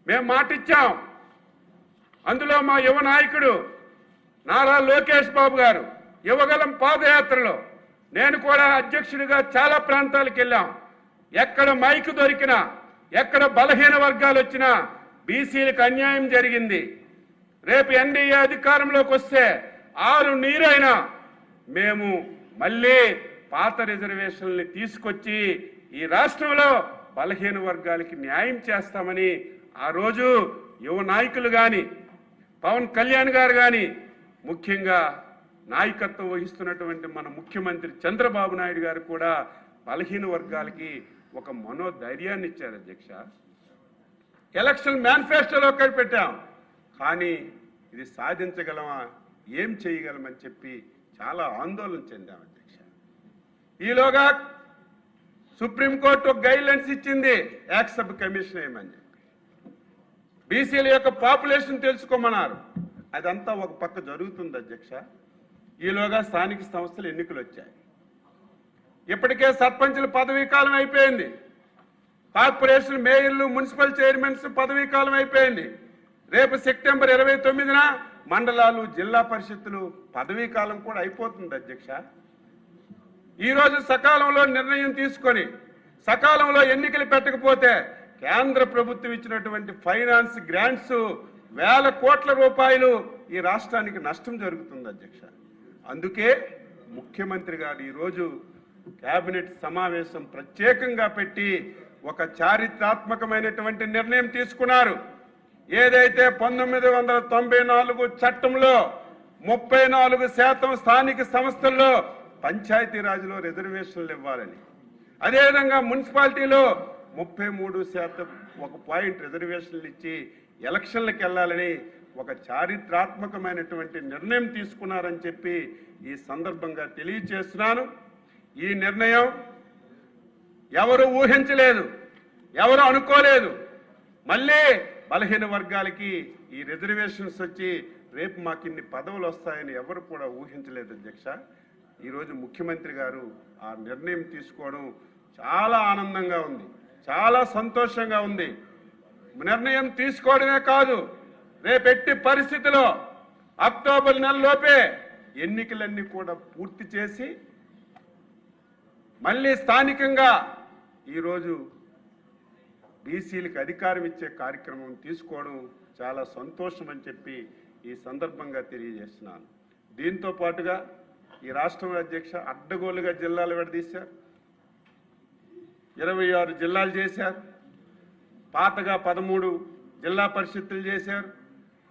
మేము మాటిచ్చాం. అందులో మా యువ నాయకుడు నారా లోకేష్ బాబు గారు యువగలం పాదయాత్రలో నేను కూడా అధ్యక్షుడిగా చాలా ప్రాంతాలకు వెళ్ళాం. ఎక్కడ మైకు దొరికినా, ఎక్కడ బలహీన వర్గాలు వచ్చినా బీసీలకు అన్యాయం జరిగింది. రేపు ఎన్డీఏ అధికారంలోకి వస్తే 6 నీరైనా మేము మళ్ళీ పాత రిజర్వేషన్లని తీసుకొచ్చి ఈ రాష్ట్రంలో బలహీన వర్గాలకి న్యాయం చేస్తామని ఆ రోజు యువ నాయకులు కానీ, పవన్ కళ్యాణ్ గారు కానీ, ముఖ్యంగా నాయకత్వం వహిస్తున్నటువంటి మన ముఖ్యమంత్రి చంద్రబాబు నాయుడు గారు కూడా బలహీన వర్గాలకి ఒక మనోధైర్యాన్ని ఇచ్చారు. అధ్యక్ష, ఎలక్షన్ మేనిఫెస్టోలో ఒకటి పెట్టాం, కానీ ఇది సాధించగలమా, ఏం చేయగలమని చెప్పి చాలా ఆందోళన చెందాం. అధ్యక్ష, ఈలోగా సుప్రీంకోర్టు ఒక గైడ్లైన్స్ ఇచ్చింది, యాక్ట్ సబ్ కమిషన్ ఏమని చెప్పి బీసీల యొక్క పాపులేషన్ తెలుసుకోమన్నారు. అదంతా ఒక పక్క జరుగుతుంది. అధ్యక్ష, ఈలోగా స్థానిక సంస్థల ఎన్నికలు వచ్చాయి. ఇప్పటికే సర్పంచుల పదవీ కాలం అయిపోయింది. కార్పొరేషన్ మేయర్లు, మున్సిపల్ చైర్మన్స్ పదవీ కాలం అయిపోయింది. రేపు సెప్టెంబర్ 29న మండలాలు, జిల్లా పరిషత్తులు పదవీ కాలం కూడా అయిపోతుంది. అధ్యక్ష, ఈరోజు సకాలంలో నిర్ణయం తీసుకొని సకాలంలో ఎన్నికలు పెట్టకపోతే కేంద్ర ప్రభుత్వం ఇచ్చినటువంటి ఫైనాన్స్ గ్రాంట్స్ 1000 కోట్ల రూపాయలు ఈ రాష్ట్రానికి నష్టం జరుగుతుంది. అధ్యక్ష, అందుకే ముఖ్యమంత్రి గారు ఈరోజు కేబినెట్ సమావేశం ప్రత్యేకంగా పెట్టి ఒక చారిత్రాత్మకమైనటువంటి నిర్ణయం తీసుకున్నారు. ఏదైతే 1994 చట్టంలో 34% స్థానిక సంస్థల్లో పంచాయతీరాజ్లో రిజర్వేషన్లు ఇవ్వాలని, అదేవిధంగా మున్సిపాలిటీలో 33% 1 పాయింట్ రిజర్వేషన్లు ఇచ్చి ఎలక్షన్లకు వెళ్ళాలని ఒక చారిత్రాత్మకమైనటువంటి నిర్ణయం తీసుకున్నారని చెప్పి ఈ సందర్భంగా తెలియజేస్తున్నాను. ఈ నిర్ణయం ఎవరు ఊహించలేదు, ఎవరు అనుకోలేదు. మళ్ళీ బలహీన వర్గాలకి ఈ రిజర్వేషన్స్ వచ్చి రేపు మాకు ఇన్ని పదవులు వస్తాయని ఎవరు కూడా ఊహించలేదు. అధ్యక్ష, ఈరోజు ముఖ్యమంత్రి గారు ఆ నిర్ణయం తీసుకోవడం చాలా ఆనందంగా ఉంది, చాలా సంతోషంగా ఉంది. నిర్ణయం తీసుకోవడమే కాదు, రేపెట్టి పరిస్థితిలో అక్టోబర్ నెలలోపే ఎన్నికలన్నీ కూడా పూర్తి చేసి మళ్ళీ స్థానికంగా ఈరోజు బీసీలకు అధికారం ఇచ్చే కార్యక్రమం తీసుకోవడం చాలా సంతోషం అని చెప్పి ఈ సందర్భంగా తెలియజేస్తున్నాను. దీంతో పాటుగా ఈ రాష్ట్రం అధ్యక్ష అడ్డగోలుగా జిల్లాలు విడదీశారు, 26 జిల్లాలు చేశారు. పాతగా 13 జిల్లా పరిషత్తులు చేశారు.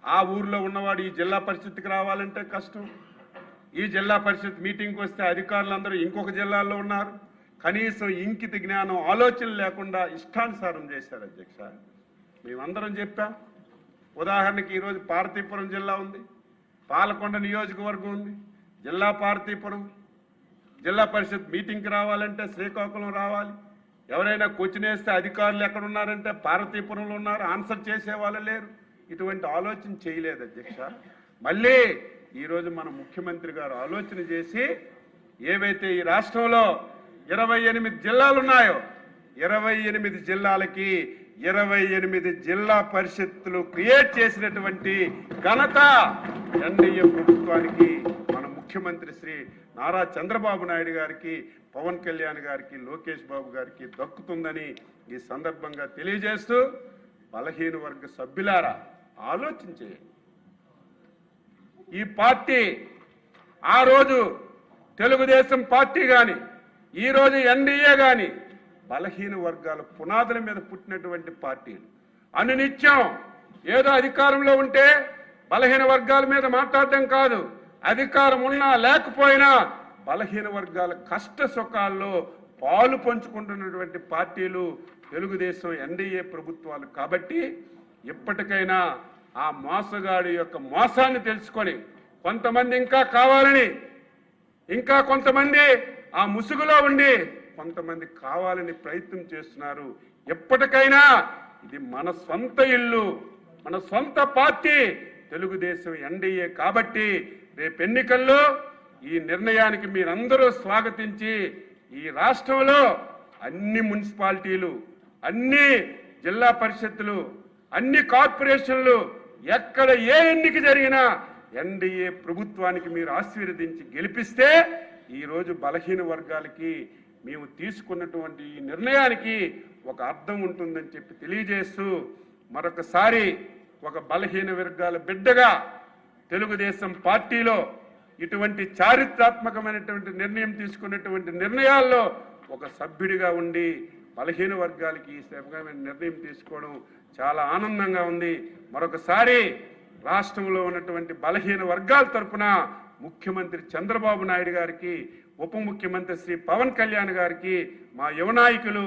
ఆ ఊర్లో ఉన్నవాడు ఈ జిల్లా పరిషత్తుకి రావాలంటే కష్టం. ఈ జిల్లా పరిషత్ మీటింగ్కి వస్తే అధికారులందరూ ఇంకొక జిల్లాల్లో ఉన్నారు. కనీసం ఇంకిత జ్ఞానం, ఆలోచన లేకుండా ఇష్టానుసారం చేశారు. అధ్యక్ష, మేమందరం చెప్పాం. ఉదాహరణకి ఈరోజు పార్వతీపురం జిల్లా ఉంది, పాలకొండ నియోజకవర్గం ఉంది. జిల్లా పార్వతీపురం జిల్లా పరిషత్ మీటింగ్కి రావాలంటే శ్రీకాకుళం రావాలి. ఎవరైనా క్వశ్చన్ వేస్తే అధికారులు ఎక్కడున్నారంటే పార్వతీపురంలో ఉన్నారు, ఆన్సర్ చేసేవాళ్ళు లేరు. ఇటువంటి ఆలోచన చేయలేదు. అధ్యక్ష, మళ్ళీ ఈరోజు మన ముఖ్యమంత్రి గారు ఆలోచన చేసి ఏవైతే ఈ రాష్ట్రంలో 28 జిల్లాలు ఉన్నాయో 28 జిల్లాలకి 28 జిల్లా పరిషత్తులు క్రియేట్ చేసినటువంటి ఘనత ఎన్డీఏ ప్రభుత్వానికి, మన ముఖ్యమంత్రి శ్రీ నారా చంద్రబాబు నాయుడు గారికి, పవన్ కళ్యాణ్ గారికి, లోకేష్ బాబు గారికి దక్కుతుందని ఈ సందర్భంగా తెలియజేస్తూ, బలహీన వర్గ సభ్యులారా ఆలోచించేయండి. ఈ పార్టీ ఆ రోజు తెలుగుదేశం పార్టీ కానీ, ఈరోజు ఎన్డీఏ కానీ బలహీన వర్గాల పునాదుల మీద పుట్టినటువంటి పార్టీలు. అనునిత్యం ఏదో అధికారంలో ఉంటే బలహీన వర్గాల మీద మాట్లాడటం కాదు, అధికారం ఉన్నా లేకపోయినా బలహీన వర్గాల కష్ట సుఖాల్లో పాలు పంచుకుంటున్నటువంటి పార్టీలు తెలుగుదేశం, ఎన్డీఏ ప్రభుత్వాలు. కాబట్టి ఇప్పటికైనా ఆ మోసగాడి యొక్క మోసాన్ని తెలుసుకొని కొంతమంది ఇంకా కావాలని, ఇంకా కొంతమంది ఆ ముసుగులో ఉండి కొంతమంది కావాలని ప్రయత్నం చేస్తున్నారు. ఎప్పటికైనా ఇది మన సొంత ఇల్లు, మన సొంత పార్టీ తెలుగుదేశం, ఎన్డీఏ. కాబట్టి రేపు ఎన్నికల్లో ఈ నిర్ణయానికి మీరందరూ స్వాగతించి ఈ రాష్ట్రంలో అన్ని మున్సిపాలిటీలు, అన్ని జిల్లా పరిషత్తులు, అన్ని కార్పొరేషన్లు ఎక్కడ ఏ ఎన్నిక జరిగినా ఎన్డీఏ ప్రభుత్వానికి మీరు ఆశీర్వదించి గెలిపిస్తే ఈరోజు బలహీన వర్గాలకి మేము తీసుకున్నటువంటి ఈ నిర్ణయానికి ఒక అర్థం ఉంటుందని చెప్పి తెలియజేస్తూ మరొకసారి ఒక బలహీన వర్గాల బిడ్డగా తెలుగుదేశం పార్టీలో ఇటువంటి చారిత్రాత్మకమైనటువంటి నిర్ణయం తీసుకున్నటువంటి నిర్ణయాల్లో ఒక సభ్యుడిగా ఉండి బలహీన వర్గాలకి ఈ నిర్ణయం తీసుకోవడం చాలా ఆనందంగా ఉంది. మరొకసారి రాష్ట్రంలో ఉన్నటువంటి బలహీన వర్గాల తరపున ముఖ్యమంత్రి చంద్రబాబు నాయుడు గారికి, ఉప ముఖ్యమంత్రి శ్రీ పవన్ కళ్యాణ్ గారికి, మా యువ నాయకులు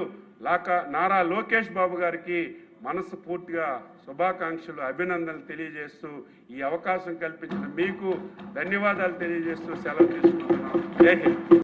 నారా లోకేష్ బాబు గారికి మనస్ఫూర్తిగా శుభాకాంక్షలు, అభినందనలు తెలియజేస్తూ ఈ అవకాశం కల్పించిన మీకు ధన్యవాదాలు తెలియజేస్తూ సెలవు తీసుకుంటున్నాం. జై హింద్.